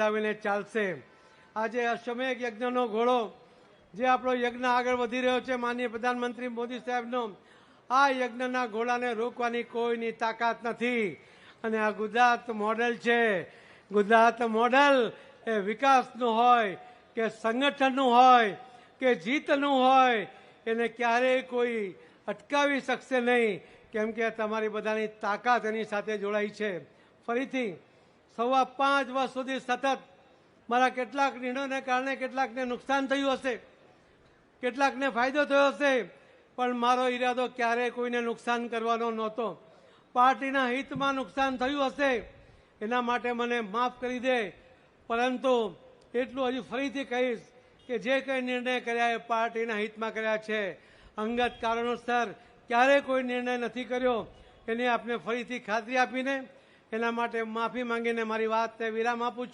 લાવીને ચાલશે। આજે અશ્વમેઘ યજ્ઞનો ઘોડો જે આપણો યજ્ઞ આગળ વધી રહ્યો છે માનનીય પ્રધાનમંત્રી મોદી સાહેબનો, આ યજ્ઞના ઘોડાને રોકવાની કોઈની તાકાત નથી। અને આ ગુજરાત મોડેલ છે। ગુજરાત મોડેલ એ વિકાસનું હોય કે સંગઠનનું હોય કે જીતનું હોય, એને ક્યારેય કોઈ અટકાવી શકશે નહીં, કેમ કે તમારી બધાની તાકાત એની સાથે જોડાઈ છે। ફરીથી 5.25 વર્ષ સુધી સતત મારા કેટલાક નિર્ણયોને કારણે કેટલાકને નુકસાન થયું હશે, કેટલાકને ફાયદો થયો હશે, પણ મારો ઈરાદો ક્યારેય કોઈને નુકસાન કરવાનો નહોતો। પાર્ટીના હિતમાં નુકસાન થયું હશે એના માટે મને માફ કરી દે, પરંતુ એટલું હજી ફરીથી કહીશ કે જે કંઈ નિર્ણય કર્યા એ પાર્ટીના હિતમાં કર્યા છે। અંગત કારણોસર ક્યારેય કોઈ નિર્ણય નથી કર્યો, એની આપને ફરીથી ખાતરી આપીને એના માટે માફી માંગીને મારી વાતને વિરામ આપું છું।